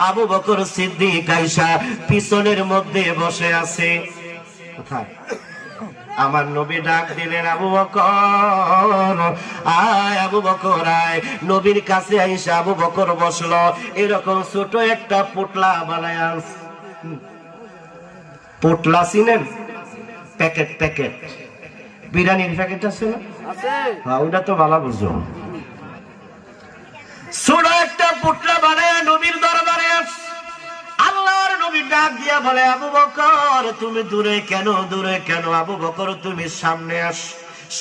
আবু বকর সিদ্দিক আয়েশা পিছনের মধ্যে বসে আছে। কোথায়? আমার নবী ডাক দিলেন, আবু বকর আয়, আবু বকর আয়। নবীর কাছে আয়েশা আবু বকর বসলো। এরকম ছোট একটা পোটলা বানায় আনছে। পোটলা চিনেন? প্যাকেট প্যাকেট বিরিয়ানির প্যাকেট আছে না? হ্যাঁ, ওটা তো ভালো বুঝো। ছোট একটা পোটলা বানায় নবীর দরবারে আসছে। আল্লাহর নবী ডাক দিয়া বলে, আবু বকর তুমি দূরে কেন, দূরে কেন? আবু বকর তুমি সামনে আস।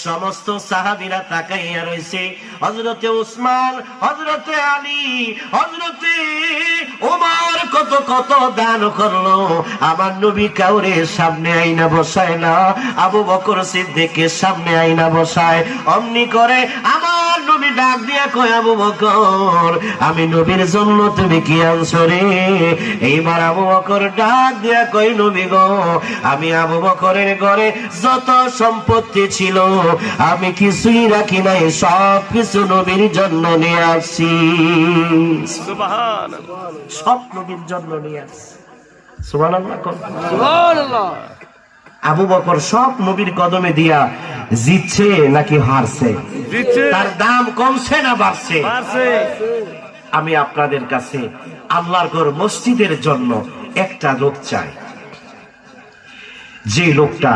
সমস্ত সাহাবীরা তাকাইয়া রয়েছে। হযরতে উসমান, হযরতে আলী, হযরতে ওমর কত কত দান করলো, আমার নবী কাউরে সামনে আইনা বসায় না, আবু বকর সিদ্দিকের সামনে আইনা বসায়। অমনি করে আমার নবী ডাক দিয়া কয়, আবু বকর আমি নবীর জন্য তুমি কি আনছো রে? এইবার আবু বকর ডাক দিয়া কয়, নবী গো, আমি আবু বকরের ঘরে যত সম্পত্তি ছিল আমি কিছুই রাখি নাই, সব কিছু নবীর জন্য নিয়ে আসছি। সুবহানাল্লাহ, সব নবীর জন্য নিয়ে আসছি। সুবহানাল্লাহ, সুবহানাল্লাহ। আবু বকর সব নবীর কদমে দিয়া জিতছে নাকি হারছে? তার দাম কমছে না বাড়ছে? আমি আপনাদের কাছে আল্লাহর ঘর মসজিদের জন্য একটা লোক চাই, যে লোকটা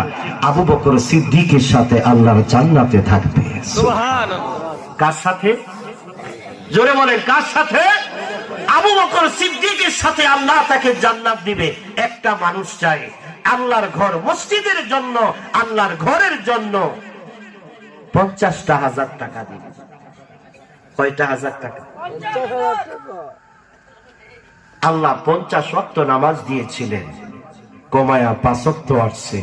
আবু বকর সিদ্দিকের সাথে আল্লাহর জান্নাতে থাকবে। কার সাথে? জোরে বলেন, কার সাথে? আবু বকর সিদ্দিকের সাথে আল্লাহ তাকে জান্নাত দিবে। একটা মানুষ চাই আল্লাহর ঘর মসজিদের জন্য, আল্লাহর ঘরের জন্য 50,000 টাকা দিবে। কয়টা হাজার টাকা? আল্লাহ 50 ওয়াক্ত নামাজ দিয়েছিলেন, কমায়া 5 ওয়াক্ত আসছে।